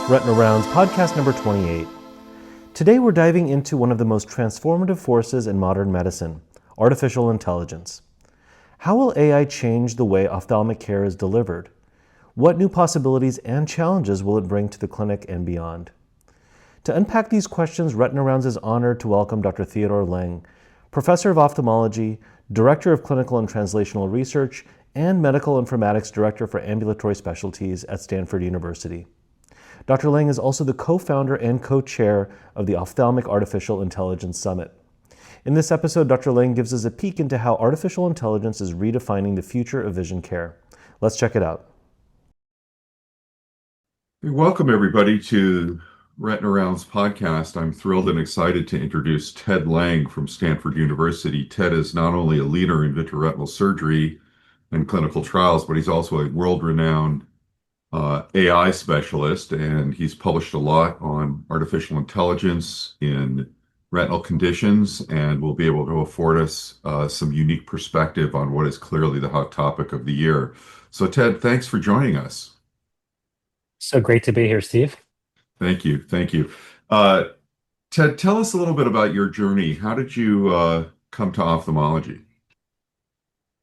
Retina Rounds, podcast number 28. Today we're diving into one of the most transformative forces in modern medicine, artificial intelligence. How will AI change the way ophthalmic care is delivered? What new possibilities and challenges will it bring to the clinic and beyond? To unpack these questions, Retina Rounds is honored to welcome Dr. Theodore Leng, Professor of Ophthalmology, Director of Clinical and Translational Research, and Medical Informatics Director for Ambulatory Specialties at Stanford University. Dr. Leng is also the co-founder and co-chair of the Ophthalmic Artificial Intelligence Summit. In this episode, Dr. Leng gives us a peek into how artificial intelligence is redefining the future of vision care. Let's check it out. Welcome, everybody, to Retina Rounds podcast. I'm thrilled and excited to introduce Ted Leng from Stanford University. Ted is not only a leader in vitreoretinal surgery and clinical trials, but he's also a world-renowned AI specialist, and he's published a lot on artificial intelligence in retinal conditions, and will be able to afford us some unique perspective on what is clearly the hot topic of the year. So, Ted, thanks for joining us. So great to be here, Steve. Thank you. Thank you. Ted, tell us a little bit about your journey. How did you come to ophthalmology?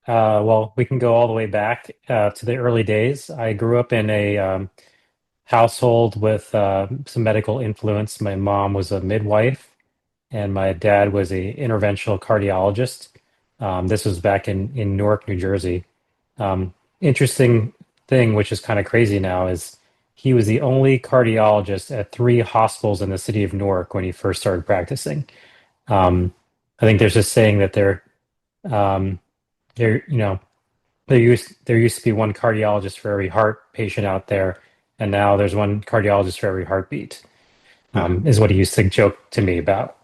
Well, we can go all the way back to the early days. I grew up in a household with some medical influence. My mom was a midwife, and my dad was a interventional cardiologist. This was back in Newark, New Jersey. Interesting thing, which is kind of crazy now, is he was the only cardiologist at 3 hospitals in the city of Newark when he first started practicing. I think there's this saying that um, there, you know, there used to be one cardiologist for every heart patient out there, and now there's one cardiologist for every heartbeat. Is what he used to joke to me about.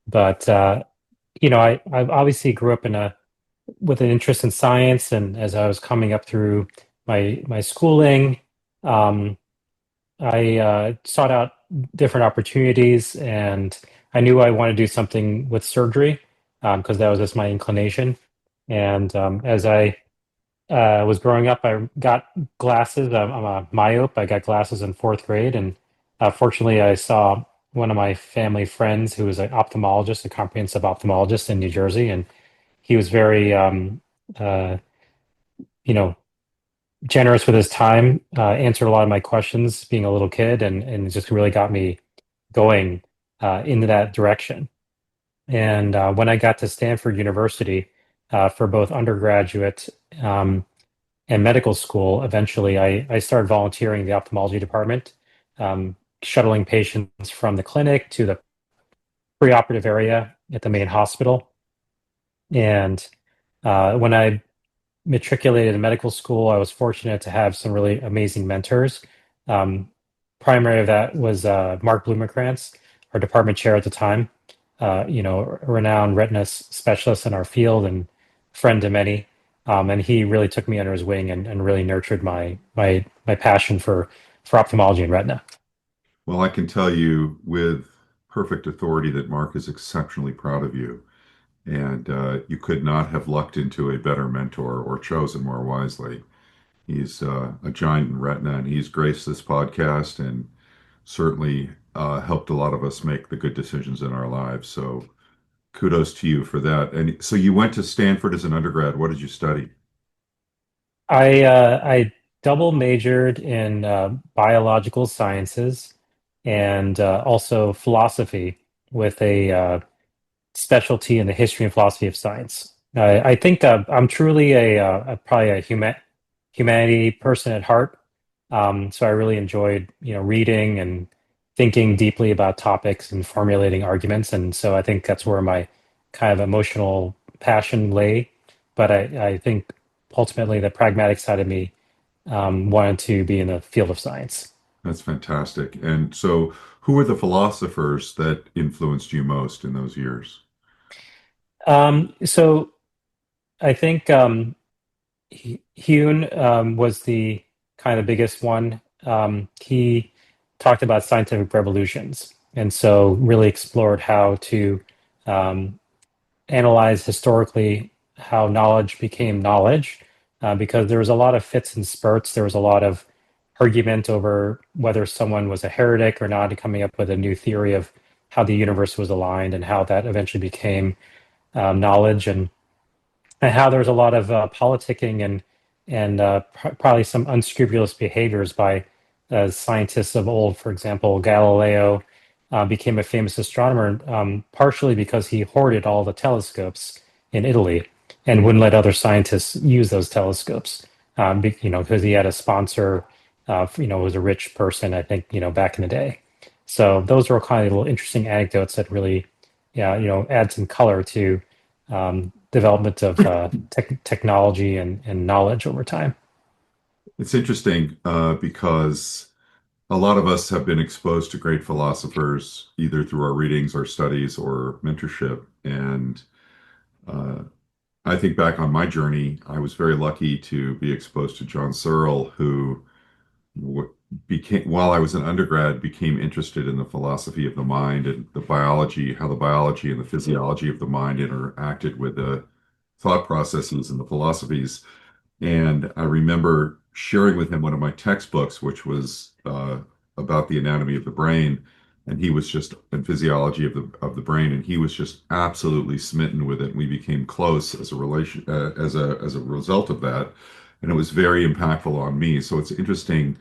But I obviously grew up with an interest in science, and as I was coming up through my schooling, um, I sought out different opportunities, and I knew I wanted to do something with surgery because that was just my inclination. And as I was growing up, I got glasses. I'm a myope. I got glasses in 4th grade, and fortunately, I saw one of my family friends who was an ophthalmologist, a comprehensive ophthalmologist in New Jersey, and he was very, uh, you know, generous with his time, answered a lot of my questions being a little kid, and it just really got me going into that direction. And when I got to Stanford University for both undergraduate and medical school, eventually I started volunteering in the ophthalmology department, shuttling patients from the clinic to the preoperative area at the main hospital. And when I matriculated in medical school, I was fortunate to have some really amazing mentors. Um, Primary of that was Mark Blumenkrantz, our department chair at the time, a renowned retina specialist in our field and friend to many. And he really took me under his wing and really nurtured my passion for ophthalmology and retina. Well, I can tell you with perfect authority that Mark is exceptionally proud of you, and you could not have lucked into a better mentor or chosen more wisely. He's a giant in retina, and he's graced this podcast and certainly helped a lot of us make the good decisions in our lives. So kudos to you for that. And so you went to Stanford as an undergrad. What did you study? I double majored in biological sciences and also philosophy with a specialty in the history and philosophy of science. I think I'm truly probably a humanity person at heart. So I really enjoyed, reading and thinking deeply about topics and formulating arguments. And so I think that's where my kind of emotional passion lay. But I think ultimately the pragmatic side of me wanted to be in the field of science. That's fantastic. And so who were the philosophers that influenced you most in those years? So I think Hume was the kind of biggest one. He talked about scientific revolutions, and so really explored how to um, analyze historically how knowledge became knowledge, because there was a lot of fits and spurts. There was a lot of argument over whether someone was a heretic or not, and coming up with a new theory of how the universe was aligned and how that eventually became knowledge, and how there's a lot of politicking and probably some unscrupulous behaviors by scientists of old. For example, Galileo became a famous astronomer partially because he hoarded all the telescopes in Italy and wouldn't let other scientists use those telescopes. Because he had a sponsor, was a rich person, I think, back in the day. So those are kind of little interesting anecdotes that really, yeah, add some color to development of technology and knowledge over time. It's interesting because a lot of us have been exposed to great philosophers either through our readings, our studies, or mentorship. And uh, I think back on my journey, I was very lucky to be exposed to John Searle, who became, while I was an undergrad, became interested in the philosophy of the mind and the biology, how the biology and the physiology of the mind interacted with the thought processes and the philosophies. And I remember sharing with him one of my textbooks, which was about the anatomy of the brain, and he was just in physiology of the brain, and he was just absolutely smitten with it. And we became close as a relation as a result of that, and it was very impactful on me. So it's interesting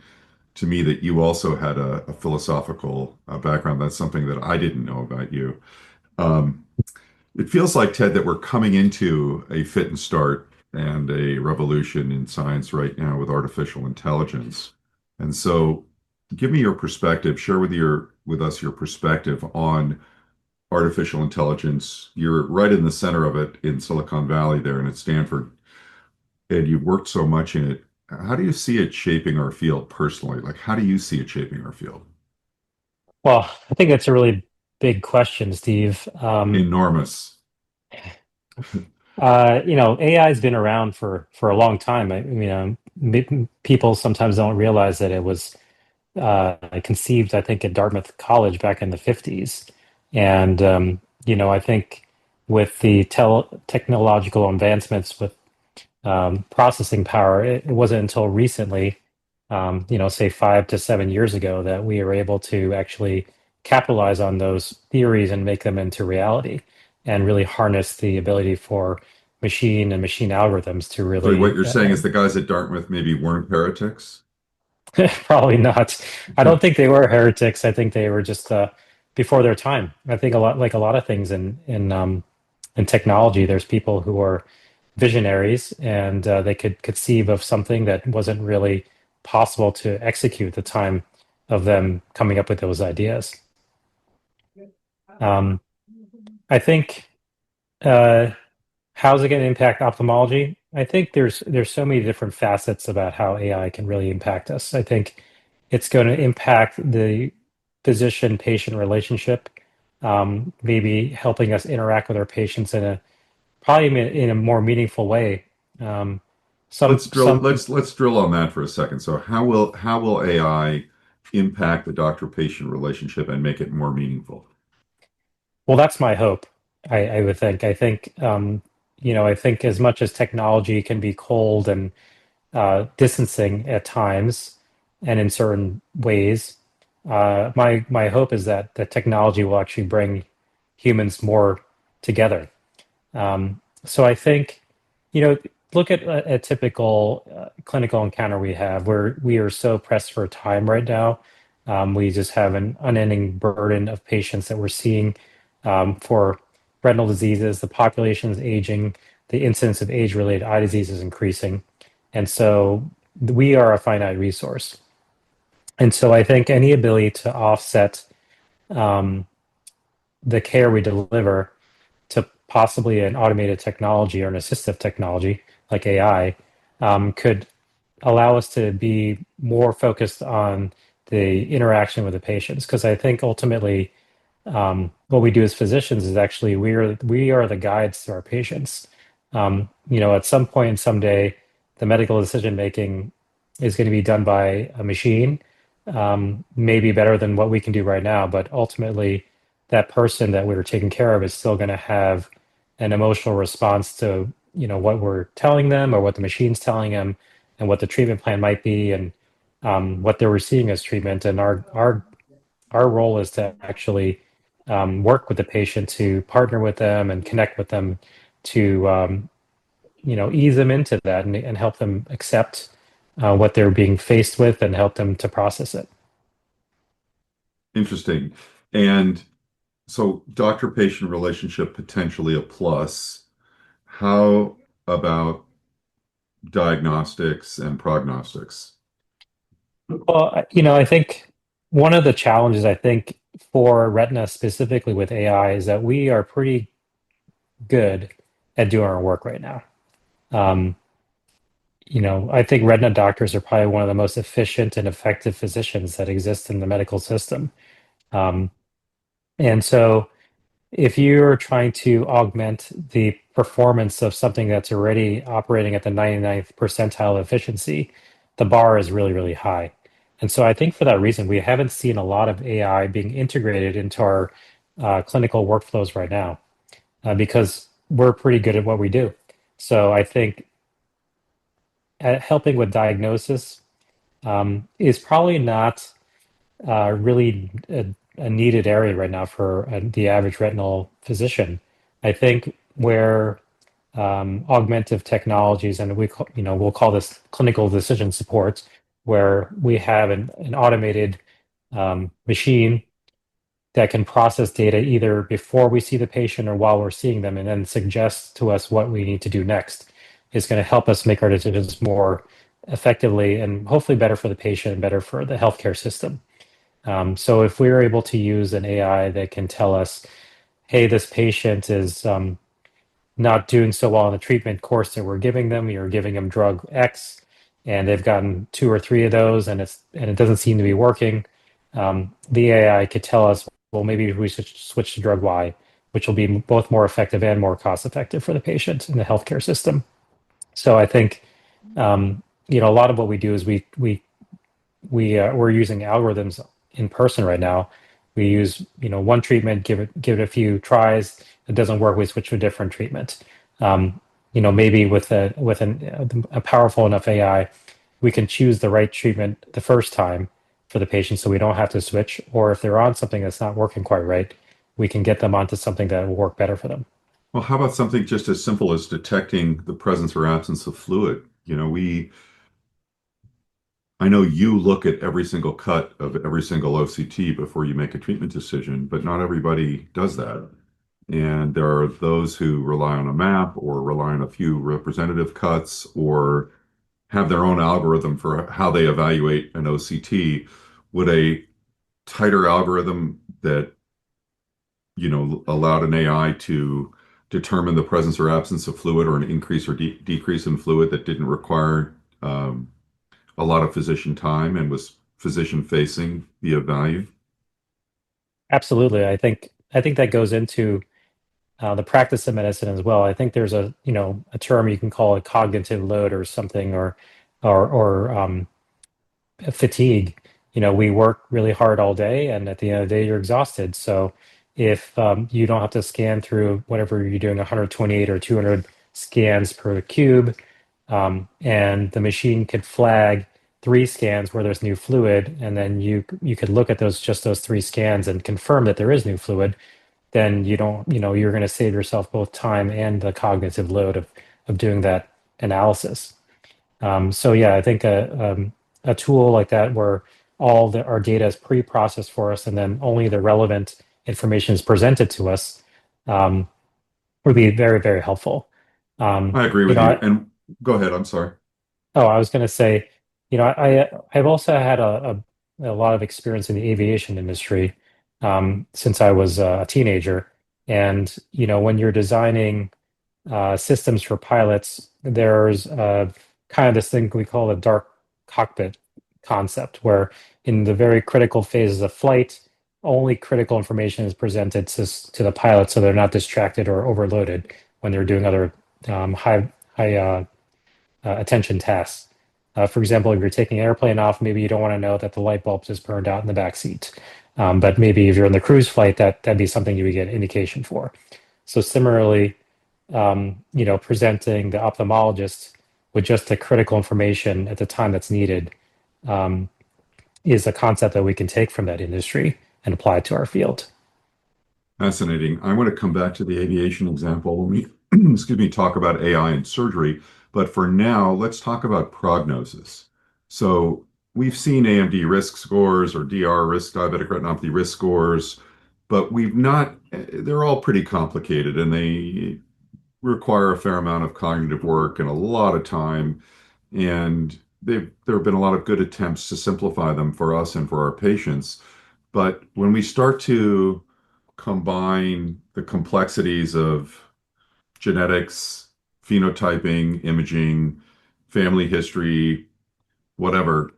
to me that you also had a philosophical background. That's something that I didn't know about you. Um, it feels like, Ted, that we're coming into a fit and start and a revolution in science right now with artificial intelligence. And so give me your perspective, share with us your perspective on artificial intelligence. You're right in the center of it in Silicon Valley there and at Stanford, and you've worked so much in it. How do you see it shaping our field personally? Like, how do you see it shaping our field? Well, I think that's a really big question, Steve. Enormous. AI has been around for a long time. People sometimes don't realize that it was conceived, I think, at Dartmouth College back in the 50s. And, I think with the technological advancements with processing power, it wasn't until recently, say 5 to 7 years ago, that we were able to actually capitalize on those theories and make them into reality and really harness the ability for machine and machine algorithms to So what really you're saying is the guys at Dartmouth maybe weren't heretics? probably not. I don't think they were heretics. I think they were just before their time. I think like a lot of things in technology, there's people who are visionaries and they could conceive of something that wasn't really possible to execute at the time of them coming up with those ideas. Um, I think uh, how's it going to impact ophthalmology? I think there's so many different facets about how AI can really impact us. I think it's going to impact the physician-patient relationship, maybe helping us interact with our patients in a probably in a more meaningful way. Um, Let's drill. some Let's drill on that for a second. So how will AI impact the doctor-patient relationship and make it more meaningful? Well, that's my hope. I would think. I think as much as technology can be cold and distancing at times and in certain ways. My hope is that the technology will actually bring humans more together. So I think, you know, look at a typical clinical encounter we have where we are so pressed for time right now. We just have an unending burden of patients that we're seeing for retinal diseases. The population is aging. The incidence of age-related eye disease is increasing. And so we are a finite resource. And so I think any ability to offset um, the care we deliver to possibly an automated technology or an assistive technology like AI could allow us to be more focused on the interaction with the patients. Because I think ultimately, what we do as physicians is actually we are the guides to our patients. At some point, someday, the medical decision making is going to be done by a machine, maybe better than what we can do right now. But ultimately, that person that we were taking care of is still going to have an emotional response to what we're telling them or what the machine's telling them, and what the treatment plan might be. And what they were seeing as treatment. And our role is to actually work with the patient, to partner with them and connect with them, to ease them into that and help them accept what they're being faced with and help them to process it. Interesting. And so doctor-patient relationship potentially a plus. How about diagnostics and prognostics? Well, I think one of the challenges I think for retina specifically with AI is that we are pretty good at doing our work right now. Um, I think retina doctors are probably one of the most efficient and effective physicians that exist in the medical system. Um, and so if you're trying to augment the performance of something that's already operating at the 99th percentile efficiency, the bar is really, really high. And so I think for that reason, we haven't seen a lot of AI being integrated into our clinical workflows right now because we're pretty good at what we do. So I think helping with diagnosis is probably not really a needed area right now for the average retinal physician. I think where augmentive technologies, and we'll call this clinical decision support, where we have an automated machine that can process data either before we see the patient or while we're seeing them, and then suggest to us what we need to do next, is going to help us make our decisions more effectively and hopefully better for the patient and better for the healthcare system. So if we're able to use an AI that can tell us, hey, this patient is not doing so well in the treatment course that we're giving them, you're giving them drug X, and they've gotten two or three of those, and it doesn't seem to be working. The AI could tell us, well, maybe we should switch to drug Y, which will be both more effective and more cost effective for the patient and the healthcare system. So I think a lot of what we do is we're using algorithms in person right now. We use one treatment, give it a few tries. It doesn't work, we switch to a different treatment. Maybe with a powerful enough AI, we can choose the right treatment the first time for the patient, so we don't have to switch. Or if they're on something that's not working quite right, we can get them onto something that will work better for them. Well, how about something just as simple as detecting the presence or absence of fluid? I know you look at every single cut of every single OCT before you make a treatment decision, but not everybody does that. And there are those who rely on a map or rely on a few representative cuts or have their own algorithm for how they evaluate an OCT. Would a tighter algorithm that, allowed an AI to determine the presence or absence of fluid or an increase or decrease in fluid that didn't require a lot of physician time and was physician facing be of value? Absolutely. I think that goes into the practice of medicine as well. I think there's a term you can call it cognitive load or something, or fatigue. We work really hard all day, and at the end of the day, you're exhausted. So if you don't have to scan through whatever you're doing, 128 or 200 scans per cube, and the machine could flag three scans where there's new fluid, and then you could look at those three scans and confirm that there is new fluid, then you don't, you're going to save yourself both time and the cognitive load of doing that analysis. So yeah, I think a tool like that where our data is pre-processed for us and then only the relevant information is presented to us would be very, very helpful. Um, I agree you with know, you. I, And go ahead, I'm sorry. oh, I was going to say, I've also had a lot of experience in the aviation industry since I was a teenager. And, when you're designing systems for pilots, there's kind of this thing we call a dark cockpit concept, where in the very critical phases of flight, only critical information is presented to the pilot so they're not distracted or overloaded when they're doing other high attention tasks. For example, if you're taking an airplane off, maybe you don't want to know that the light bulb just burned out in the back seat. But maybe if you're in the cruise flight, that'd be something you would get indication for. So similarly, presenting the ophthalmologist with just the critical information at the time that's needed is a concept that we can take from that industry and apply it to our field. Fascinating. I want to come back to the aviation example when we, excuse me, talk about AI and surgery. But for now, let's talk about prognosis. So we've seen AMD risk scores or DR risk diabetic retinopathy risk scores, but we've not, they're all pretty complicated and they require a fair amount of cognitive work and a lot of time. And there have been a lot of good attempts to simplify them for us and for our patients. But when we start to combine the complexities of genetics, phenotyping, imaging, family history, whatever,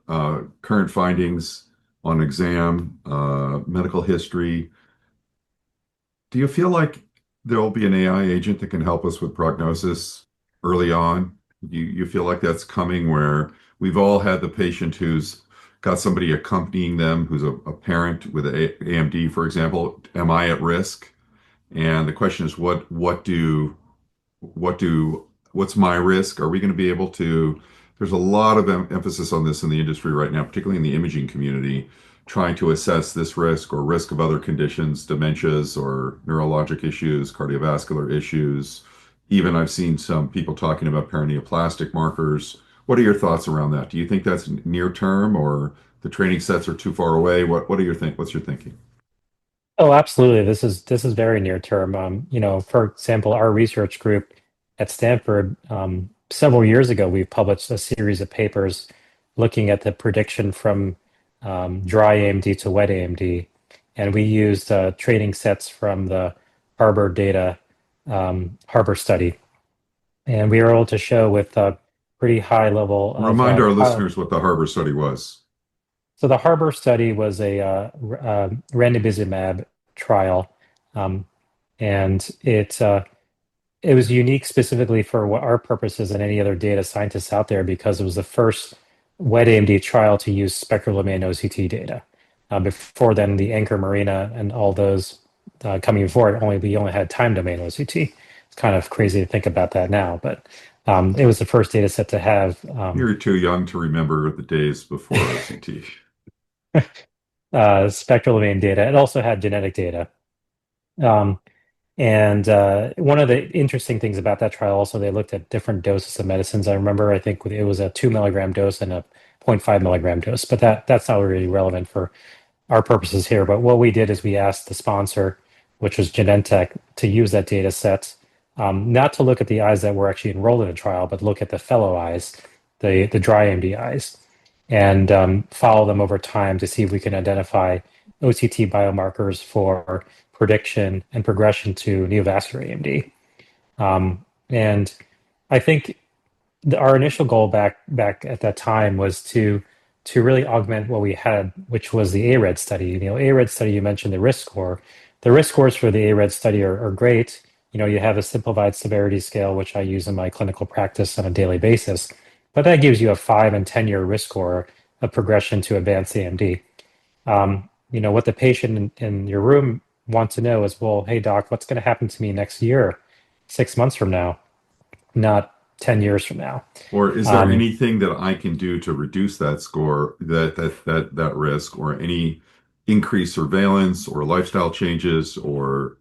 current findings on exam, medical history, do you feel like there will be an AI agent that can help us with prognosis early on? You feel like that's coming where we've all had the patient who's got somebody accompanying them who's a parent with AMD, for example. Am I at risk? And the question is, what's my risk? Are we going to be able to? There's a lot of emphasis on this in the industry right now, particularly in the imaging community, trying to assess this risk or risk of other conditions, dementias or neurologic issues, cardiovascular issues. Even I've seen some people talking about paraneoplastic markers. What are your thoughts around that? Do you think that's near term or the training sets are too far away? What's your thinking? Oh, absolutely. This is very near term. For example, our research group at Stanford, several years ago, we published a series of papers looking at the prediction from dry AMD to wet AMD, and we used training sets from the Harbor data, Harbor study, and we were able to show with a pretty high level of Remind our listeners what the Harbor study was. so the Harbor study was a ranibizumab trial, um, and it was unique specifically for what our purposes and any other data scientists out there because it was the first wet AMD trial to use spectral domain OCT data. Before then, the Anchor Marina and all those coming before it, we only had time domain OCT. It's kind of crazy to think about that now, but it was the first data set to have You're too young to remember the days before OCT. spectral domain data. It also had genetic data. Um, and one of the interesting things about that trial also, they looked at different doses of medicines. I remember, I think it was a 2 milligram dose and a 0.5 milligram dose, but that's not really relevant for our purposes here. But what we did is we asked the sponsor, which was Genentech, to use that data set, not to look at the eyes that were actually enrolled in the trial, but look at the fellow eyes, the dry AMD eyes, and follow them over time to see if we can identify OCT biomarkers for prediction and progression to neovascular AMD. And I think our initial goal back at that time was to really augment what we had, which was the ARED study. ARED study, you mentioned the risk score. The risk scores for the ARED study are great. You have a simplified severity scale, which I use in my clinical practice on a daily basis, but that gives you a 5 and 10-year risk score of progression to advanced AMD. What the patient in your room wants to know is, well, hey doc, what's going to happen to me next year, 6 months from now, not 10 years from now? Or is there anything that I can do to reduce that score, that risk, or any increased surveillance or lifestyle changes, or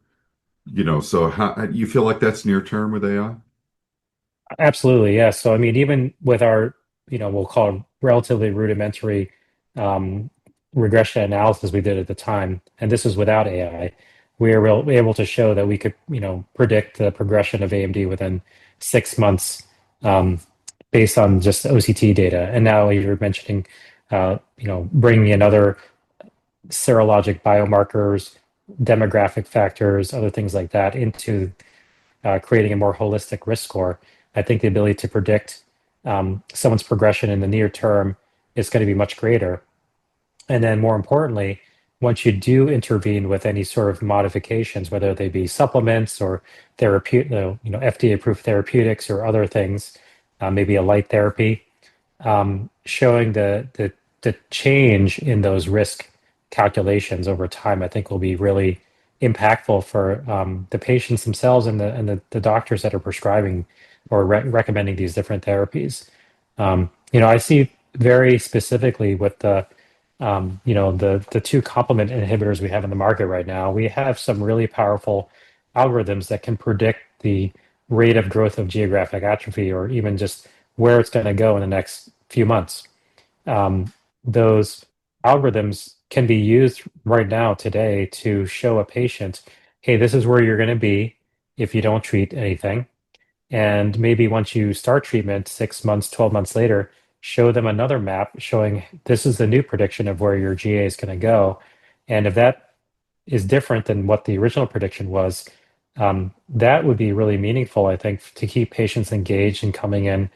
so how you feel like that's near term with AI? Absolutely, yes. So, I mean, even with our, we'll call it relatively rudimentary um, regression analysis we did at the time, and this was without AI, we were able to show that we could, predict the progression of AMD within 6 months um, based on just OCT data. And now you're mentioning, bringing in other serologic biomarkers, demographic factors, other things like that into creating a more holistic risk score. I think the ability to predict someone's progression in the near term is going to be much greater. And then more importantly, once you do intervene with any sort of modifications, whether they be supplements or therapeutic, FDA-approved therapeutics or other things, maybe a light therapy, showing the change in those risk calculations over time, I think will be really impactful for the patients themselves and the doctors that are prescribing or recommending these different therapies. I see very specifically with the the two complement inhibitors we have in the market right now, we have some really powerful algorithms that can predict the rate of growth of geographic atrophy or even just where it's going to go in the next few months. Those algorithms can be used right now today to show a patient, hey, this is where you're going to be if you don't treat anything. And maybe once you start treatment, 6 months, 12 months later, show them another map showing this is the new prediction of where your GA is going to go. And if that is different than what the original prediction was, that would be really meaningful, I think, to keep patients engaged and coming in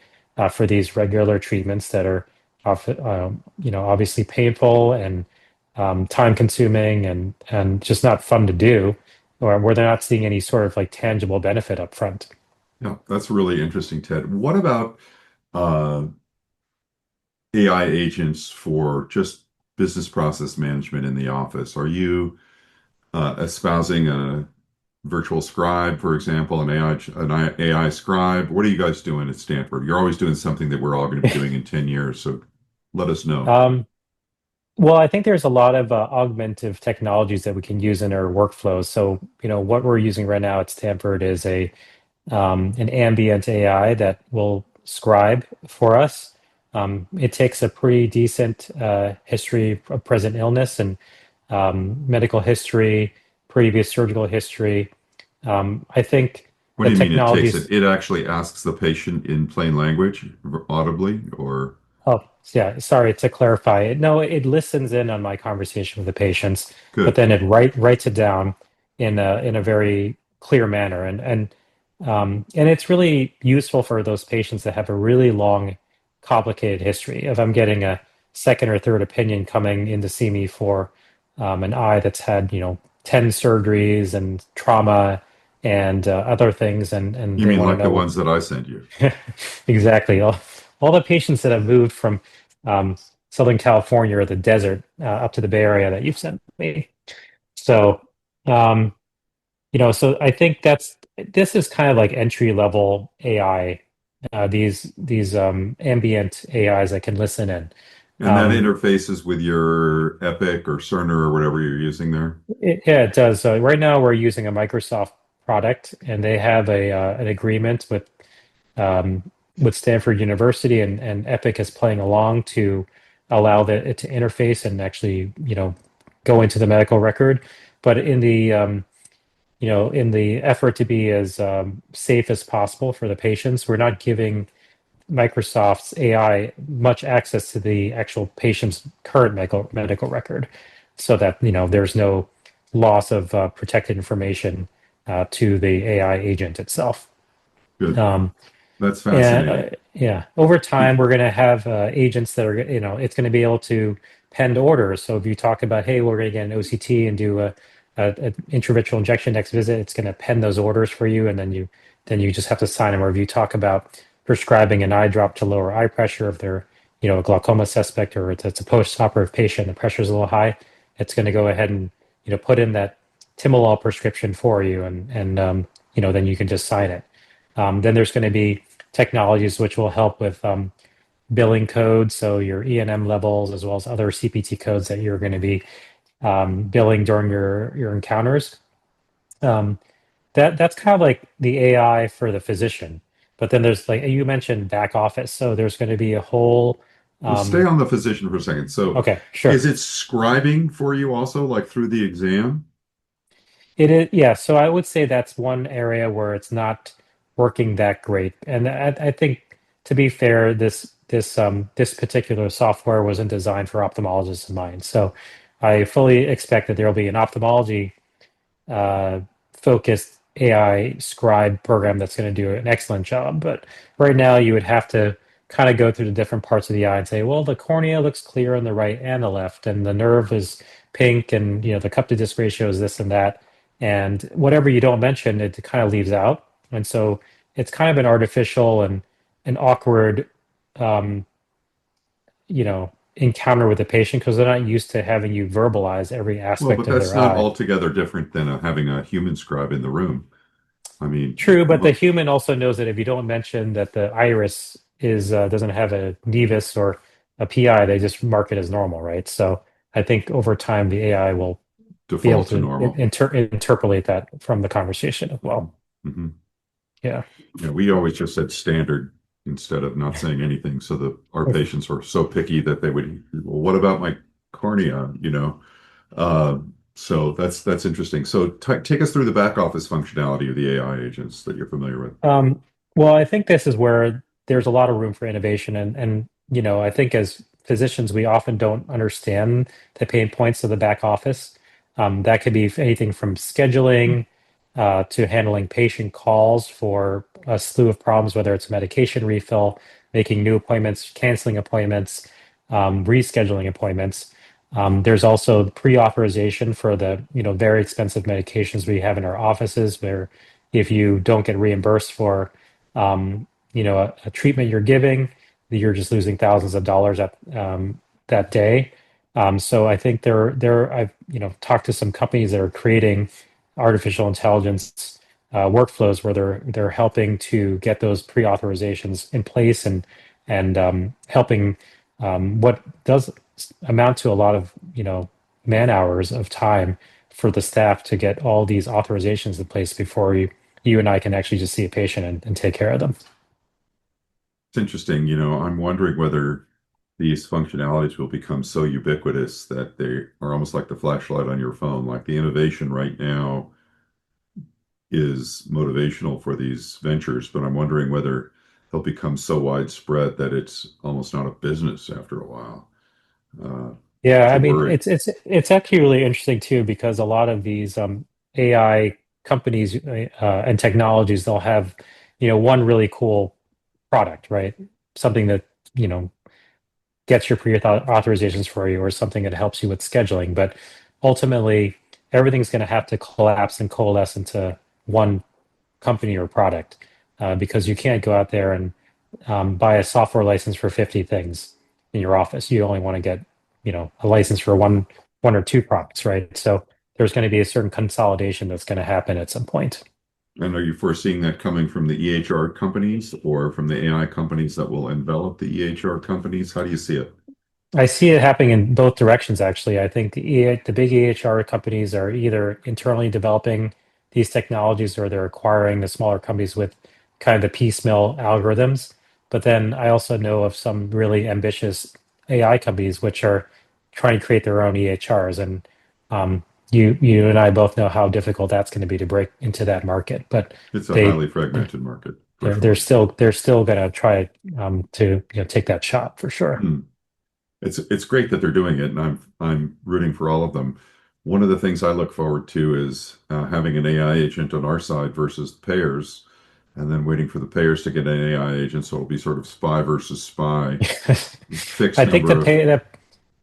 for these regular treatments that are obviously painful and time consuming and just not fun to do, or where they're not seeing any sort of like tangible benefit up front. Yeah, that's really interesting, Ted. What about uh, AI agents for just business process management in the office? Are you espousing a virtual scribe, for example, an AI scribe? What are you guys doing at Stanford? You're always doing something that we're all going to be doing in 10 years, so let us know. Um, well, I think there's a lot of augmentative technologies that we can use in our workflows. So, what we're using right now at Stanford is an ambient AI that will scribe for us. It takes a pretty decent history of present illness and medical history, previous surgical history. I think What the do you mean it takes it? technologies. It actually asks the patient in plain language, audibly, or Oh, yeah. Sorry to clarify. No, it listens in on my conversation with the patients, but good. then it writes it down in a very clear manner, and it's really useful for those patients that have a really long, complicated history. If I'm getting a second or third opinion coming in to see me for an eye that's had 10 surgeries and trauma and other things, and You they mean want to like the know. ones that I sent you? Exactly. All the patients that have moved from um, Southern California or the desert up to the Bay Area that you've sent me. So, um, so I think this is kind of like entry level AI. These ambient AIs that can listen in. And that Um, interfaces with your Epic or Cerner or whatever you're using there? yeah, it does. So right now we're using a Microsoft product, and they have an agreement um, with Stanford University, and Epic is playing along to allow it to interface and actually, go into the medical record. But in the effort to be as safe as possible for the patients, we're not giving Microsoft's AI much access to the actual patient's current medical record, so that there's no loss of protected information to the AI agent itself. Good. Um, That's and fascinating. yeah, over time, we're going to have agents that are, it's going to be able to pend orders. So if you talk about, hey, we're going to get an OCT and do an intravitreal injection next visit, it's going to pen those orders for you, and then you just have to sign them. Or if you talk about prescribing an eye drop to lower eye pressure, if they're, a glaucoma suspect or it's a post-operative patient, the pressure is a little high, it's going to go ahead and put in that timolol prescription for you, and then you can just sign it. Then there's going to be technologies which will help with billing codes, so your E&M levels as well as other CPT codes that you're going to be billing during your encounters. Um, that's kind of like the AI for the physician. But then there's, like you mentioned, back office. So there's going to be a whole. Well, stay Um, on the physician for a second. So, okay, is sure. it scribing for you also, like through the exam? It is, yeah. So I would say that's one area where it's not working that great. And I think, to be fair, this particular software wasn't designed for ophthalmologists in mind. So I fully expect that there will be an ophthalmology uh, focused AI scribe program that's going to do an excellent job. But right now, you would have to kind of go through the different parts of the eye and say, well, the cornea looks clear on the right and the left, and the nerve is pink, and the cup to disc ratio is this and that, and whatever you don't mention, it kind of leaves out, and so it's kind of an artificial and an awkward, um, encounter with the patient because they're not used to having you verbalize every Well, aspect but of that's their not eye. altogether different than having a human scribe in the room. I mean, True, but the human also knows that if you don't mention that the iris is doesn't have a nevus or a PI, they just mark it as normal, right? So I think over time the AI will be able Default to to normal. interpolate that from the conversation as well. Hmm. Yeah. Yeah, we always just said standard instead of not saying anything, so that our patients were so picky that they would, well, what about my cornea? Uh, so that's interesting. So take us through the back office functionality of the AI agents that you're familiar with. Um, well, I think this is where there's a lot of room for innovation, and I think as physicians, we often don't understand the pain points of the back office. That could be anything from scheduling to handling patient calls for a slew of problems, whether it's medication refill, making new appointments, canceling appointments, rescheduling appointments. There's also pre-authorization for the very expensive medications we have in our offices, where if you don't get reimbursed for a treatment you're giving, you're just losing thousands of dollars at that day. So I think I've talked to some companies that are creating artificial intelligence workflows where they're helping to get those pre-authorizations in place and helping what does amount to a lot of man hours of time for the staff to get all these authorizations in place before you and I can actually just see a patient and take care of them. It's interesting, I'm wondering whether these functionalities will become so ubiquitous that they are almost like the flashlight on your phone. Like the innovation right now is motivational for these ventures, but I'm wondering whether they'll become so widespread that it's almost not a business after a while. Uh, Yeah, it's a I mean, worry. it's actually really interesting too because a lot of these AI companies and technologies, they'll have one really cool product, right? Something that you know gets your pre-authorizations for you, or something that helps you with scheduling. But ultimately, everything's going to have to collapse and coalesce into one company or product because you can't go out there and buy a software license for 50 things in your office. You only want to get, a license for one or two products, right? So there's going to be a certain consolidation that's going to happen at some point. And are you foreseeing that coming from the EHR companies or from the AI companies that will envelop the EHR companies? How do you see it? I see it happening in both directions, actually. I think the big EHR companies are either internally developing these technologies or they're acquiring the smaller companies with kind of the piecemeal algorithms. But then I also know of some really ambitious AI companies which are trying to create their own EHRs. And you and I both know how difficult that's going to be to break into that market. But It's a they highly fragmented market for they're sure. still going to try to take that shot for sure. Hmm. It's great that they're doing it, and I'm rooting for all of them. One of the things I look forward to is having an AI agent on our side versus the payers, and then waiting for the payers to get an AI agent, so it'll be sort of spy versus spy, fixed I think number of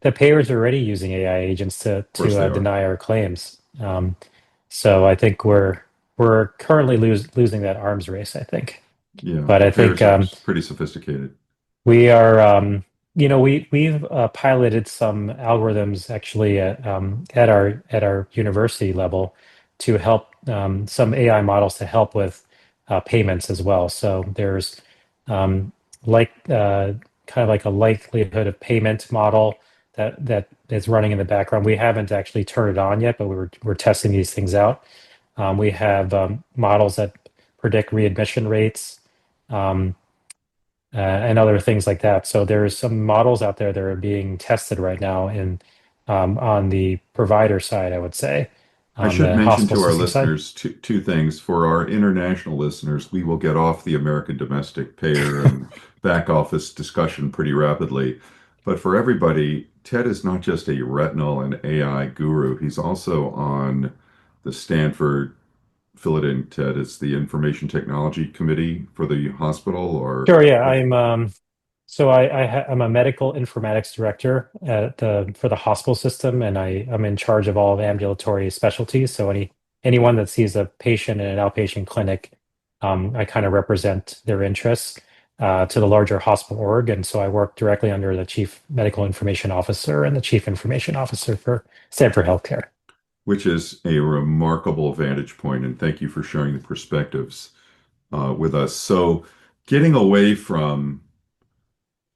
the payers are already using AI agents course to they are. deny our claims. So I think we're currently losing that arms race, I think. Yeah, But the I think payers are pretty sophisticated. we are we've piloted some algorithms actually at our university level to help some AI models to help with payments as well. So there's um, like kind of like a likelihood of payment model that is running in the background. We haven't actually turned it on yet, but we're testing these things out. We have models that predict readmission rates. Um, and other things like that. So there's some models out there that are being tested right now in on the provider side, I would say, I on should the mention hospital to our system side. listeners two things. For our international listeners, we will get off the American domestic payer and back office discussion pretty rapidly. But for everybody, Ted is not just a retinal and AI guru. He's also on the Stanford, fill it in, Ted, it's the Information Technology Committee for the hospital or Sure, yeah, I'm a medical informatics director for the hospital system, and I'm in charge of all of ambulatory specialties. So anyone that sees a patient in an outpatient clinic, I kind of represent their interests to the larger hospital org, and so I work directly under the chief medical information officer and the chief information officer for Stanford Healthcare. which is a remarkable vantage point. And thank you for sharing the perspectives with us. So getting away from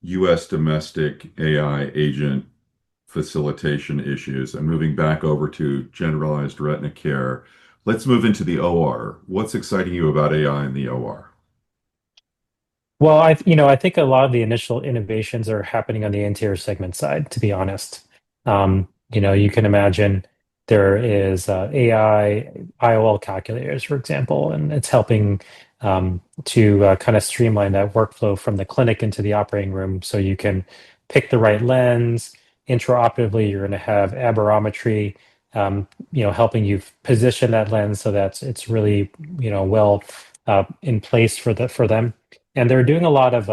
US domestic AI agent facilitation issues and moving back over to generalized retina care. Let's move into the OR. What's exciting you about AI in the OR? Well, I think a lot of the initial innovations are happening on the anterior segment side, to be honest. You can imagine there is AI IOL calculators, for example, and it's helping to kind of streamline that workflow from the clinic into the operating room so you can pick the right lens. Intraoperatively, you're going to have aberrometry, helping you position that lens so that it's really, well in place for them. And they're doing a lot of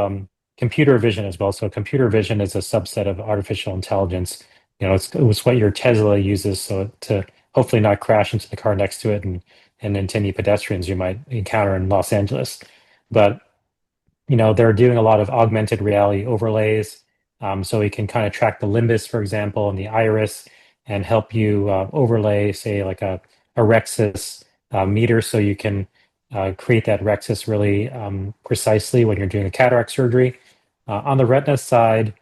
computer vision as well. So computer vision is a subset of artificial intelligence. It's what your Tesla uses so to hopefully not crash into the car next to it and into any pedestrians you might encounter in Los Angeles. But they're doing a lot of augmented reality overlays. So we can kind of track the limbus, for example, and the iris and help you overlay, say, like a Rexus meter so you can create that Rexus really precisely when you're doing a cataract surgery. On the retina side,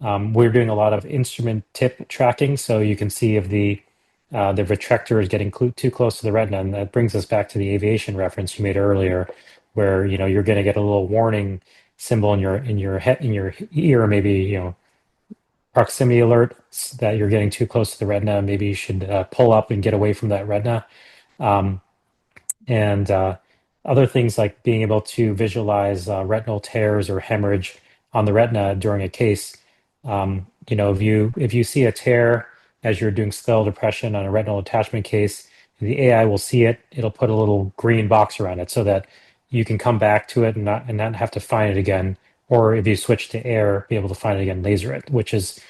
we're doing a lot of instrument tip tracking, so you can see if the retractor is getting too close to the retina, and that brings us back to the aviation reference you made earlier, where you're going to get a little warning symbol in your ear, maybe proximity alerts that you're getting too close to the retina. Maybe you should pull up and get away from that retina. Um, and Other things like being able to visualize retinal tears or hemorrhage on the retina during a case. If you see a tear as you're doing scleral depression on a retinal attachment case, the AI will see it. It'll put a little green box around it so that you can come back to it and not have to find it again. Or if you switch to air, be able to find it again, laser it, which is,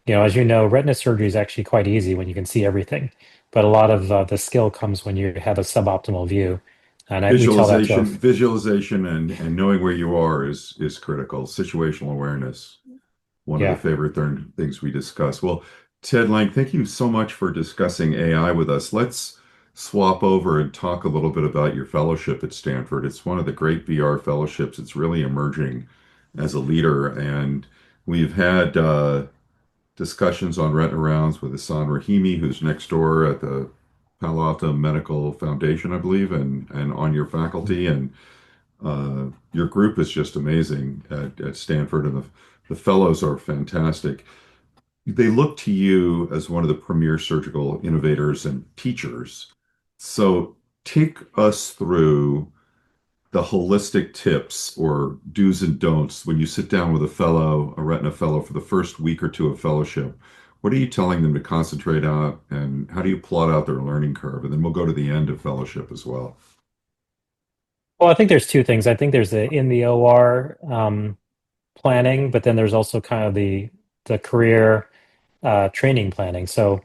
as you know, retina surgery is actually quite easy when you can see everything. But a lot of the skill comes when you have a suboptimal view. We tell that to our, Visualization and knowing where you are is critical. Situational awareness, one of the yeah. favorite things we discuss. Well, Ted Lang, thank you so much for discussing AI with us. Let's swap over and talk a little bit about your fellowship at Stanford. It's one of the great VR fellowships. It's really emerging as a leader, and we've had discussions on Retina Rounds with Hassan Rahimi, who's next door at the Palo Alto Medical Foundation, I believe, and on your faculty. And your group is just amazing at Stanford, and the fellows are fantastic. They look to you as one of the premier surgical innovators and teachers. So take us through the holistic tips or do's and don'ts when you sit down with a retina fellow for the first week or two of fellowship. What are you telling them to concentrate on, and how do you plot out their learning curve? And then we'll go to the end of fellowship as well. Well, I think there's two things. I think there's the in the OR planning, but then there's also kind of the career training planning. So,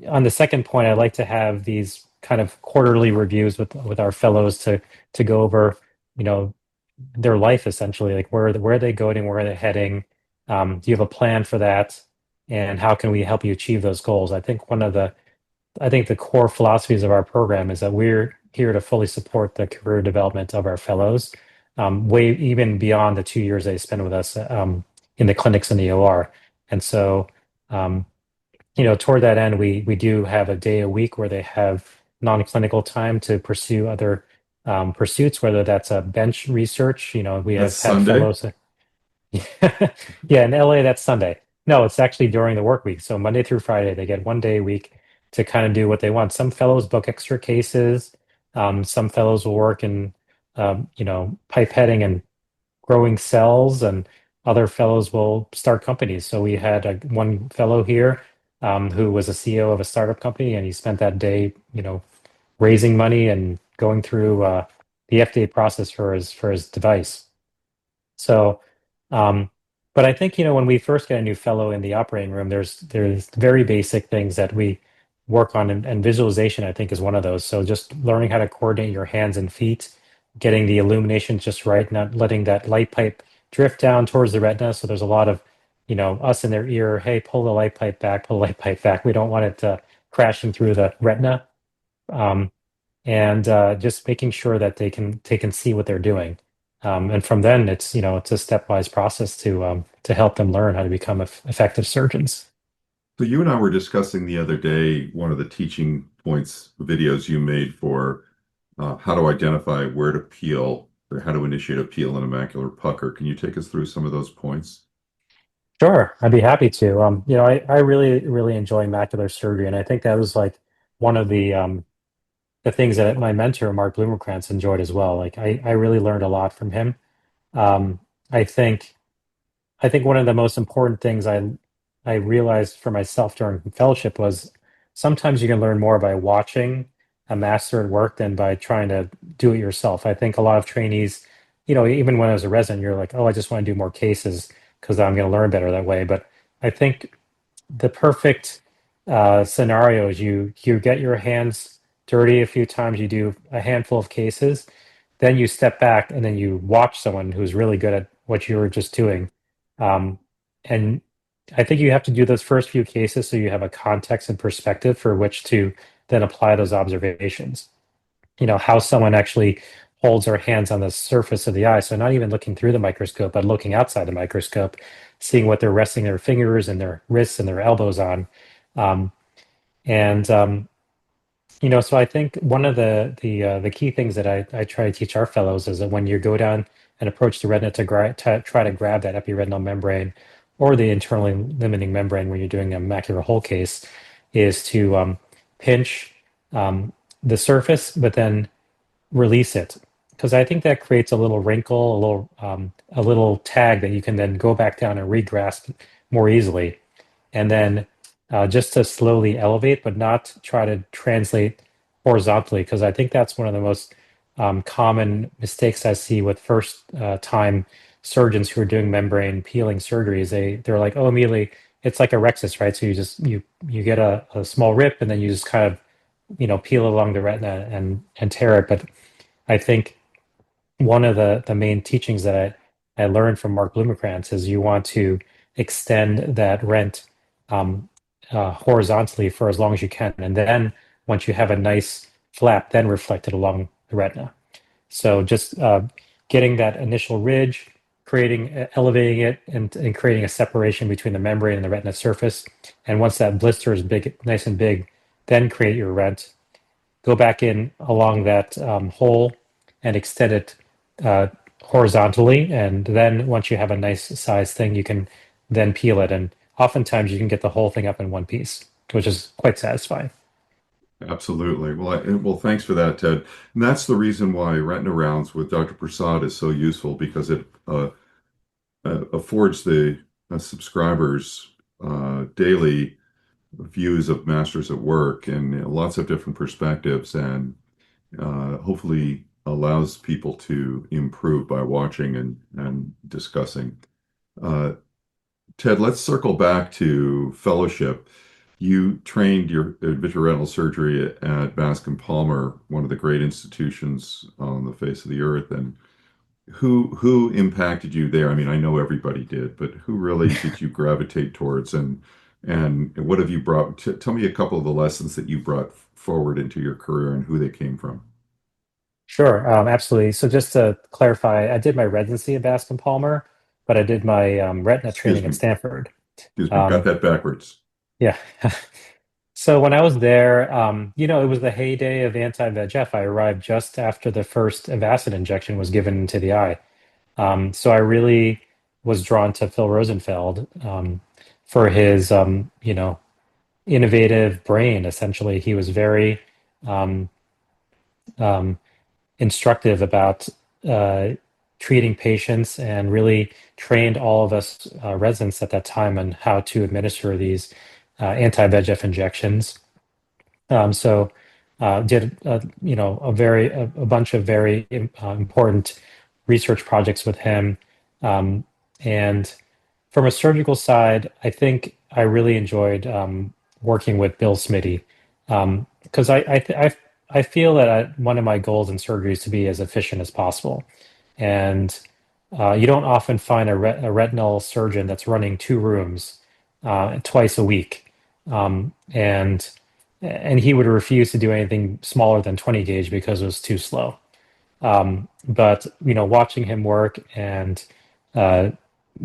on the second point, I like to have these kind of quarterly reviews with our fellows to go over, you know, their life essentially, like where are they going, where are they heading? Do you have a plan for that? And how can we help you achieve those goals? I think the core philosophies of our program is that we're here to fully support the career development of our fellows, way even beyond the 2 years they spend with us in the clinics in the OR. And so, um, toward that end, we do have a day a week where they have non-clinical time to pursue other pursuits, whether that's a bench research. We That's have had Sunday. fellows. Yeah, in LA, that's Sunday. No, it's actually during the work week. So Monday through Friday, they get one day a week to kind of do what they want. Some fellows book extra cases. Some fellows will work in, pipetting and growing cells, and other fellows will start companies. So we had one fellow here who was a CEO of a startup company, and he spent that day, raising money and going through the FDA process for his device. So, um, but I think, when we first get a new fellow in the operating room, there's very basic things that we work on, and visualization, I think, is one of those. So just learning how to coordinate your hands and feet, getting the illumination just right, not letting that light pipe drift down towards the retina. So there's a lot of, us in their ear, hey, pull the light pipe back, pull the light pipe back. We don't want it crashing through the retina. Um, and Just making sure that they can see what they're doing. And from then, it's a stepwise process to help them learn how to become effective surgeons. So you and I were discussing the other day one of the teaching points videos you made for how to identify where to peel or how to initiate a peel in a macular pucker. Can you take us through some of those points? Sure, I'd be happy to. I really, really enjoy macular surgery, and I think that was like one of the things that my mentor, Mark Blumenkrantz, enjoyed as well. Like I really learned a lot from him. Um, I think I think one of the most important things I realized for myself during fellowship was sometimes you can learn more by watching a master at work than by trying to do it yourself. I think a lot of trainees, even when I was a resident, you're like, oh, I just want to do more cases because I'm going to learn better that way. But I think the perfect scenario is you get your hands dirty a few times, you do a handful of cases, then you step back and then you watch someone who's really good at what you were just doing. Um, and I think you have to do those first few cases so you have a context and perspective for which to then apply those observations. How someone actually holds their hands on the surface of the eye. So not even looking through the microscope, but looking outside the microscope, seeing what they're resting their fingers and their wrists and their elbows on. Um, and so I think one of the key things that I try to teach our fellows is that when you go down and approach the retina to try to grab that epiretinal membrane or the internally limiting membrane when you're doing a macular hole case, is to pinch the surface, but then release it, because I think that creates a little wrinkle, a little tag that you can then go back down and regrasp more easily, and then just to slowly elevate, but not try to translate horizontally, because I think that's one of the most common mistakes I see with first time surgeons who are doing membrane peeling surgeries. They're like, oh, immediately it's like a rexus, right? So you get a small rip and then you just kind of peel along the retina and tear it. But I think one of the main teachings that I learned from Mark Blumenkrantz is you want to extend that rent um, horizontally for as long as you can. And then once you have a nice flap, then reflect it along the retina. So just getting that initial ridge, elevating it, and creating a separation between the membrane and the retina surface. And once that blister is big, nice and big, then create your rent, go back in along that hole and extend it uh, horizontally. And then once you have a nice size thing, you can then peel it. And oftentimes you can get the whole thing up in one piece, which is quite satisfying. Absolutely. Well, thanks for that, Ted. And that's the reason why Retina Rounds with Dr. Prasad is so useful because it affords the subscribers daily views of masters at work and lots of different perspectives, and hopefully allows people to improve by watching and discussing. Uh, Ted, let's circle back to fellowship. You trained your vitreoretinal surgery at Bascom Palmer, one of the great institutions on the face of the earth. And who impacted you there? I mean, I know everybody did, but who really did you gravitate towards, and what have you brought? Tell me a couple of the lessons that you brought forward into your career and who they came from. Sure, absolutely. So just to clarify, I did my residency at Bascom Palmer, but I did my retina Excuse training at me, Stanford. excuse me, got Um, that backwards. yeah. So when I was there, it was the heyday of anti-VEGF. I arrived just after the first Avacid injection was given into the eye. So I really was drawn to Phil Rosenfeld for his, innovative brain. Essentially, he was very um, um, instructive about uh, treating patients and really trained all of us residents at that time on how to administer these anti-VEGF injections. So did a bunch of very important research projects with him. Um, and from a surgical side, I think I really enjoyed working with Bill Smitty, because I feel that one of my goals in surgery is to be as efficient as possible. And you don't often find a retinal surgeon that's running two rooms twice a week. And he would refuse to do anything smaller than 20 gauge because it was too slow. But watching him work and uh,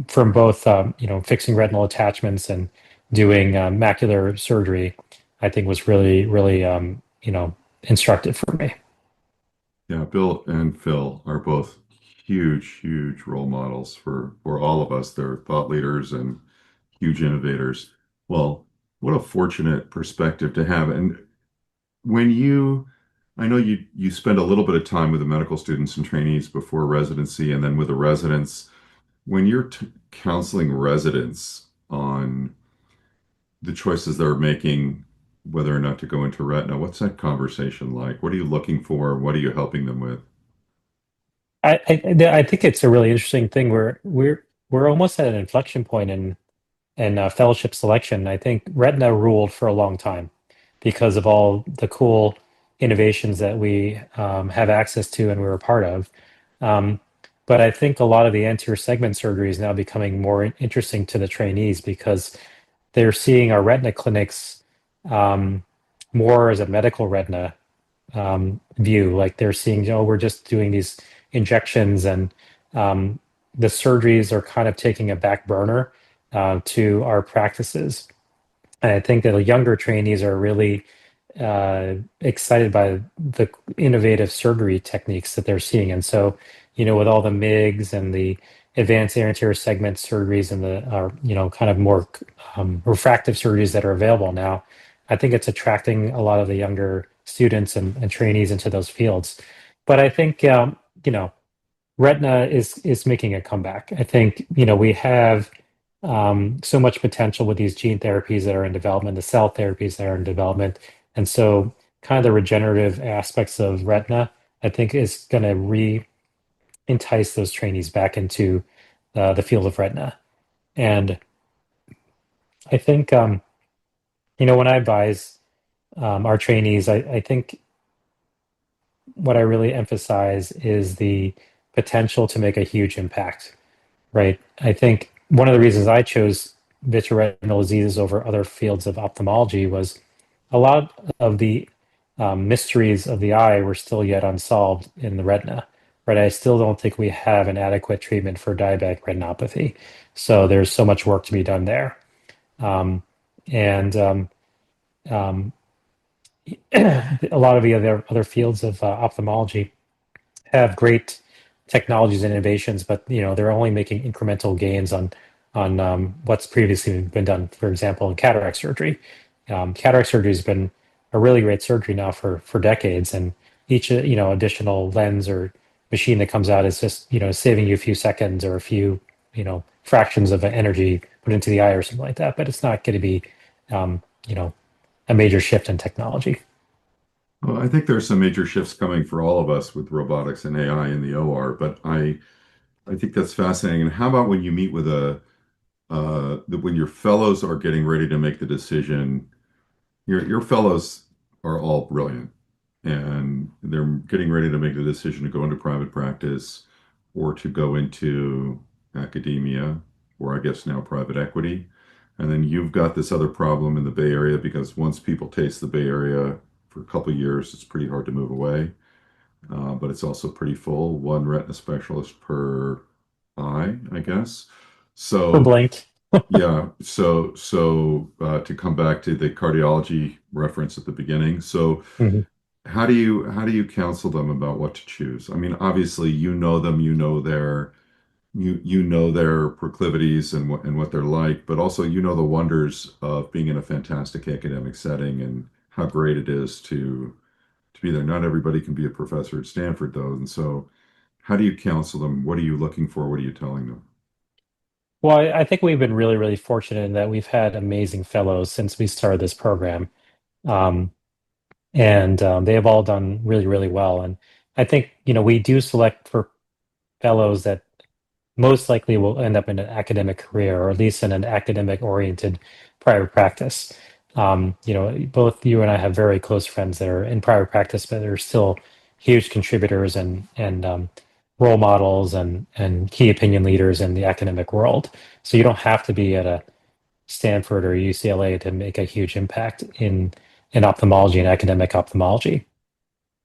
from both fixing retinal attachments and doing macular surgery, I think was really, really, instructive for me. Yeah, Bill and Phil are both huge, huge role models for all of us. They're thought leaders and huge innovators. Well, what a fortunate perspective to have. And when I know you spend a little bit of time with the medical students and trainees before residency, and then with the residents. When you're counseling residents on the choices they're making, whether or not to go into retina, what's that conversation like? What are you looking for? What are you helping them with? I think it's a really interesting thing. We're almost at an inflection point in fellowship selection. I think Retina ruled for a long time because of all the cool innovations that we have access to and we're a part of. Um, but I think a lot of the anterior segment surgery is now becoming more interesting to the trainees because they're seeing our retina clinics um, more as a medical retina view. Like they're seeing, we're just doing these injections and um, the surgeries are kind of taking a back burner to our practices. And I think that the younger trainees are really excited by the innovative surgery techniques that they're seeing. And so, with all the MIGs and the advanced anterior segment surgeries and the, kind of more refractive surgeries that are available now, I think it's attracting a lot of the younger students and trainees into those fields. But I think, Retina is making a comeback. I think, we have so much potential with these gene therapies that are in development, the cell therapies that are in development. And so kind of the regenerative aspects of retina, I think is going to entice those trainees back into the field of retina. And I think, when I advise our trainees, I think what I really emphasize is the potential to make a huge impact, right? I think one of the reasons I chose vitreoretinal diseases over other fields of ophthalmology was a lot of the mysteries of the eye were still yet unsolved in the retina, right? I still don't think we have an adequate treatment for diabetic retinopathy. So there's so much work to be done there. Um, and um, a lot of the other fields of ophthalmology have great technologies and innovations, but they're only making incremental gains on what's previously been done. For example, in cataract surgery, cataract surgery has been a really great surgery now for decades, and each additional lens or machine that comes out is just saving you a few seconds or a few fractions of energy put into the eye or something like that. But it's not going to be um, you know a major shift in technology. Well, I think there's some major shifts coming for all of us with robotics and AI in the OR, but I think that's fascinating. And how about when you meet with when your fellows are getting ready to make the decision, your fellows are all brilliant and they're getting ready to make the decision to go into private practice or to go into academia, or I guess now private equity. And then you've got this other problem in the Bay Area because once people taste the Bay Area for a couple of years, it's pretty hard to move away. But it's also pretty full, one retina specialist per eye, I guess. For So blank. yeah, to come back to the cardiology reference at the beginning, so Mhm. how do you counsel them about what to choose? I mean, obviously you know them, you know their proclivities and what they're like, but also you know the wonders of being in a fantastic academic setting and how great it is to be there. Not everybody can be a professor at Stanford though, and so how do you counsel them? What are you looking for? What are you telling them? Well, I think we've been really, really fortunate in that we've had amazing fellows since we started this program. Um, and they have all done really, really well. And I think, we do select for fellows that most likely will end up in an academic career or at least in an academic oriented private practice. Both you and I have very close friends that are in private practice, but they're still huge contributors and role models and key opinion leaders in the academic world. So you don't have to be at a Stanford or UCLA to make a huge impact in ophthalmology and academic ophthalmology.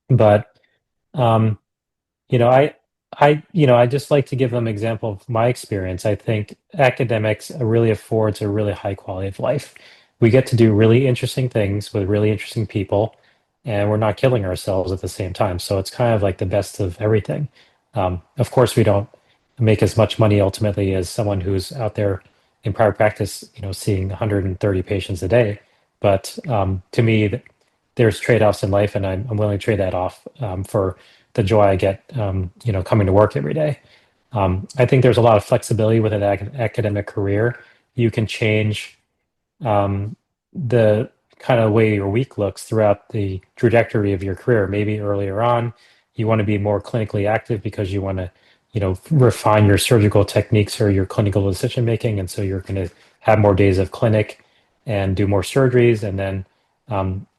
But um, I I just like to give them an example of my experience. I think academics really affords a really high quality of life. We get to do really interesting things with really interesting people, and we're not killing ourselves at the same time. So it's kind of like the best of everything. Of course, we don't make as much money ultimately as someone who's out there in private practice, seeing 130 patients a day. But to me, there's trade-offs in life, and I'm willing to trade that off for the joy I get, coming to work every day. I think there's a lot of flexibility with an academic career. You can change the kind of way your week looks throughout the trajectory of your career. Maybe earlier on, you want to be more clinically active because you want to, refine your surgical techniques or your clinical decision making, and so you're going to have more days of clinic and do more surgeries, and then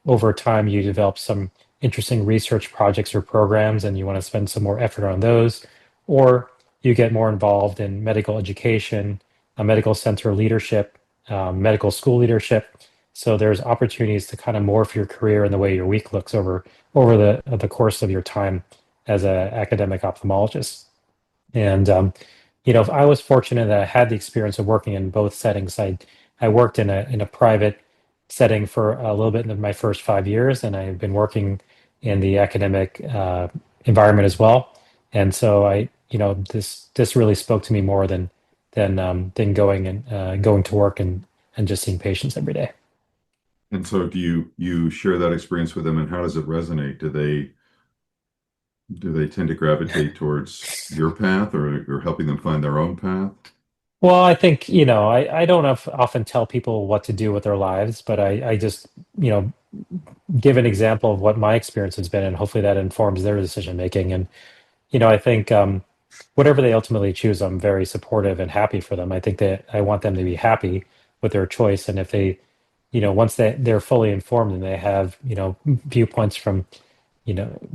over time you develop some interesting research projects or programs, and you want to spend some more effort on those, or you get more involved in medical education, medical center leadership, medical school leadership. So there's opportunities to kind of morph your career and the way your week looks over the course of your time as an academic ophthalmologist. And I was fortunate that I had the experience of working in both settings. I worked in a private setting for a little bit in my first 5 years, and I've been working in the academic environment as well. And so this really spoke to me more than going to work and just seeing patients every day. And so do you share that experience with them, and how does it resonate? Do they tend to gravitate towards your path, or helping them find their own path? Well, I think, I don't often tell people what to do with their lives, but I just, give an example of what my experience has been, and hopefully that informs their decision making. And, I think whatever they ultimately choose, I'm very supportive and happy for them. I think that I want them to be happy with their choice. And if they, once they're fully informed and they have, viewpoints from,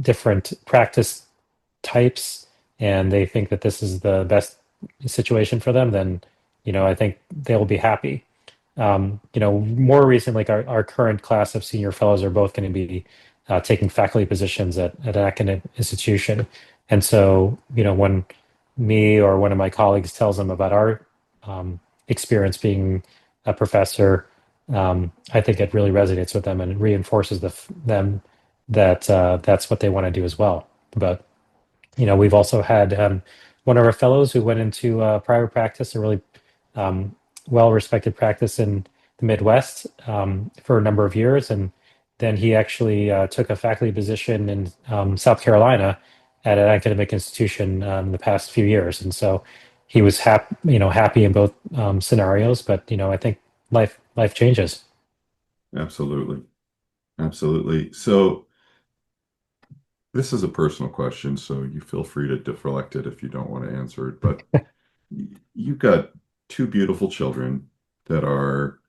different practice types, and they think that this is the best situation for them, then I think they'll be happy. More recently, like our current class of senior fellows are both going to be taking faculty positions at an academic institution, and so when me or one of my colleagues tells them about our experience being a professor, I think it really resonates with them and it reinforces them that that's what they want to do as well. But we've also had one of our fellows who went into private practice, a really well-respected practice in the Midwest for a number of years, and then he actually took a faculty position in South Carolina at an academic institution the past few years, and so he was happy in both scenarios. But I think life changes. Absolutely. Absolutely. So this is a personal question, so you feel free to deflect it if you don't want to answer it. But you've got two beautiful children that are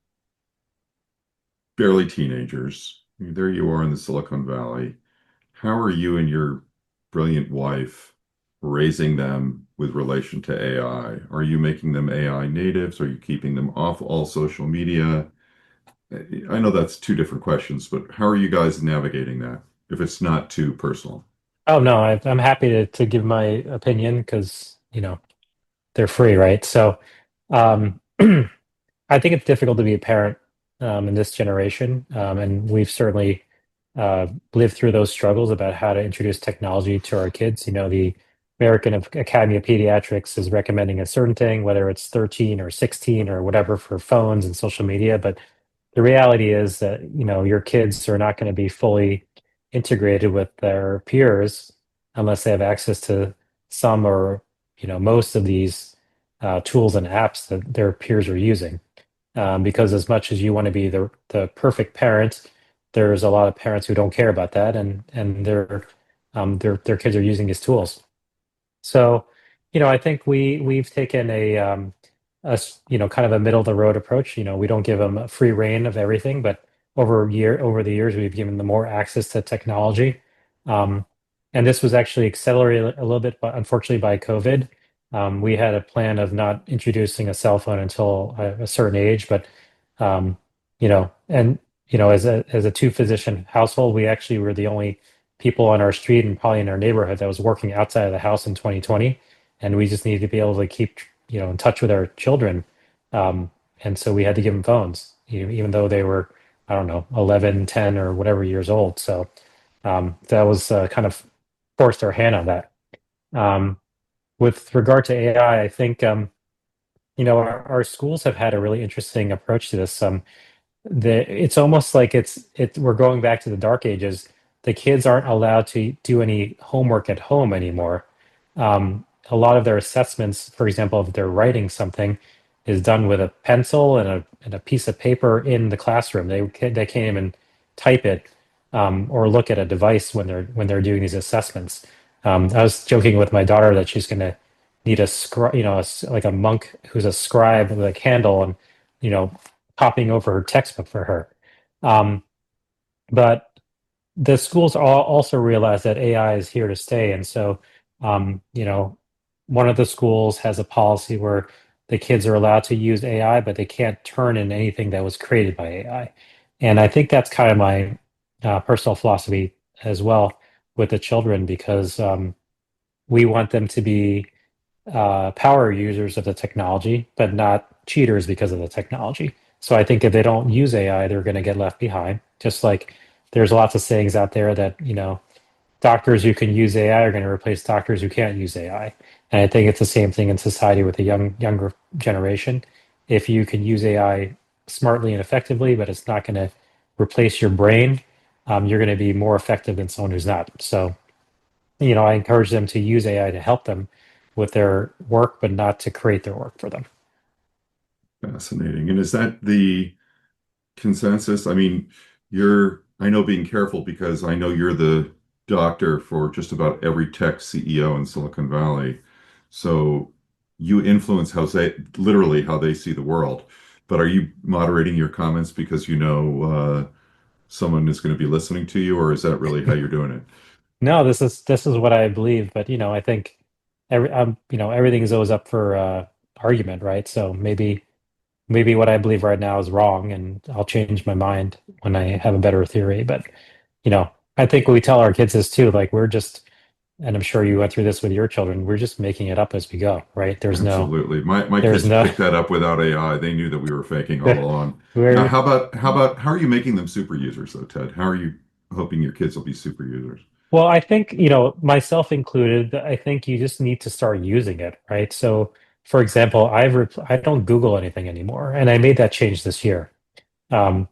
barely teenagers. There you are in the Silicon Valley. How are you and your brilliant wife raising them with relation to AI? Are you making them AI natives? Are you keeping them off all social media? I know that's two different questions, but how are you guys navigating that if it's not too personal? Oh no, I'm happy to give my opinion because they're free, right? So I think it's difficult to be a parent in this generation, and we've certainly lived through those struggles about how to introduce technology to our kids. The American Academy of Pediatrics is recommending a certain thing, whether it's 13 or 16 or whatever for phones and social media. But the reality is that your kids are not going to be fully integrated with their peers unless they have access to some or most of these tools and apps that their peers are using. Because as much as you want to be the perfect parent, there's a lot of parents who don't care about that, and their kids are using these tools. So, I think we've taken kind of a middle of the road approach. We don't give them a free reign of everything, but over the years, we've given them more access to technology. Um, and this was actually accelerated a little bit, but unfortunately by COVID. We had a plan of not introducing a cell phone until a certain age, but and as a two physician household, we actually were the only people on our street and probably in our neighborhood that was working outside of the house in 2020, and we just needed to be able to keep, in touch with our children. Um, and so we had to give them phones, even though they were, I don't know, 11, 10, or whatever years old. So that was kind of forced our hand on that. Um, with regard to AI, I think our schools have had a really interesting approach to this. It's almost like we're going back to the dark ages. The kids aren't allowed to do any homework at home anymore. A lot of their assessments, for example, if they're writing something, is done with a pencil and a piece of paper in the classroom. They can't even type it or look at a device when they're doing these assessments. I was joking with my daughter that she's going to need a scribe, like a monk who's a scribe with a candle and you know copying over her textbook for her. Um, but the schools also realize that AI is here to stay. And so, one of the schools has a policy where the kids are allowed to use AI, but they can't turn in anything that was created by AI. And I think that's kind of my personal philosophy as well with the children, because we want them to be power users of the technology, but not cheaters because of the technology. So I think if they don't use AI, they're going to get left behind. Just like there's lots of sayings out there that, doctors who can use AI are going to replace doctors who can't use AI. And I think it's the same thing in society with the younger generation. If you can use AI smartly and effectively, but it's not going to replace your brain, you're going to be more effective than someone who's not. So I encourage them to use AI to help them with their work, but not to create their work for them. Fascinating. And is that the consensus? I mean, I know being careful because I know you're the doctor for just about every tech CEO in Silicon Valley. So you influence literally how they see the world. But are you moderating your comments because someone is going to be listening to you, or is that really how you're doing it? No, this is what I believe, but I think everything is always up for argument, right? So maybe what I believe right now is wrong, and I'll change my mind when I have a better theory. But I think we tell our kids this too, like and I'm sure you went through this with your children, we're just making it up as we go, right? Absolutely. My There's kids no, picked that up without AI. They knew that we were faking all along. Now, we're how are you making them super users though, Ted? How are you hoping your kids will be super users? Well, I think, myself included, I think you just need to start using it, right? So, for example, I don't Google anything anymore, and I made that change this year. Um,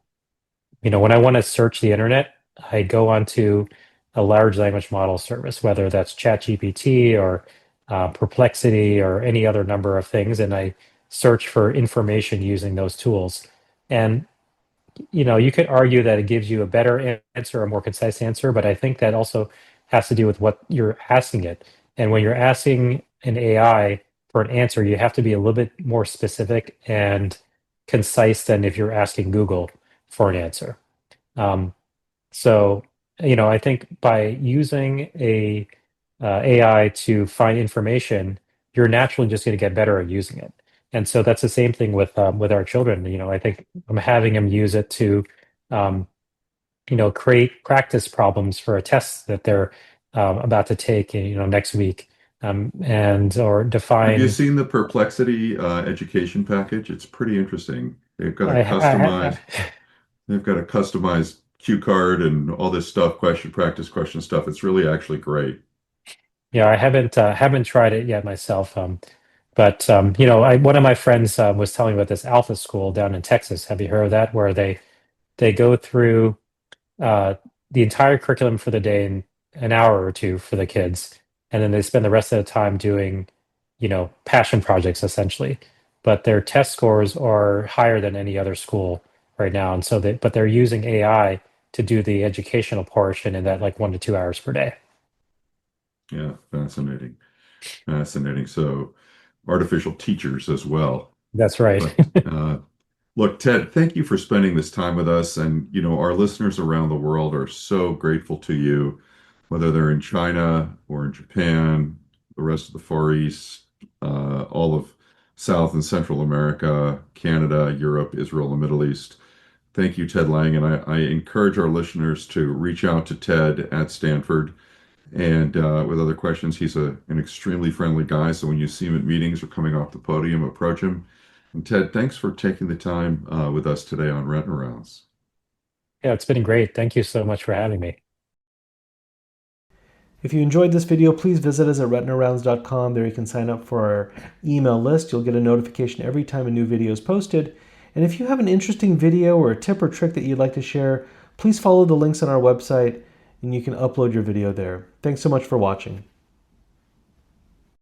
when I want to search the internet, I go onto a large language model service, whether that's ChatGPT or Perplexity or any other number of things, and I search for information using those tools. And you could argue that it gives you a better answer, a more concise answer, but I think that also has to do with what you're asking it. And when you're asking an AI for an answer, you have to be a little bit more specific and concise than if you're asking Google for an answer. Um, so, I think by using a AI to find information, you're naturally just going to get better at using it. And so that's the same thing with our children. I think I'm having them use it to, um, create practice problems for a test that they're about to take, next week, and or Have you define. seen the Perplexity education package? It's pretty interesting. They've got a customized cue card and all this stuff, practice question stuff. It's really actually great. Yeah, I haven't tried it yet myself. But one of my friends was telling me about this Alpha School down in Texas. Have you heard of that? Where they go through uh, the entire curriculum for the day in an hour or two for the kids, and then they spend the rest of the time doing, passion projects essentially. But their test scores are higher than any other school right now, and but they're using AI to do the educational portion in that like 1 to 2 hours per day. Yeah, fascinating. Fascinating. So artificial teachers as well. That's right. But look, Ted, thank you for spending this time with us. And, our listeners around the world are so grateful to you, whether they're in China or in Japan, the rest of the Far East, all of South and Central America, Canada, Europe, Israel, the Middle East. Thank you, Ted Lang. And I encourage our listeners to reach out to Ted at Stanford and with other questions. He's an extremely friendly guy. So when you see him at meetings or coming off the podium, approach him. And Ted, thanks for taking the time with us today on Retina Rounds. Yeah, it's been great. Thank you so much for having me. If you enjoyed this video, please visit us at RetinaRounds.com. There you can sign up for our email list. You'll get a notification every time a new video is posted. And if you have an interesting video or a tip or trick that you'd like to share, please follow the links on our website and you can upload your video there. Thanks so much for watching.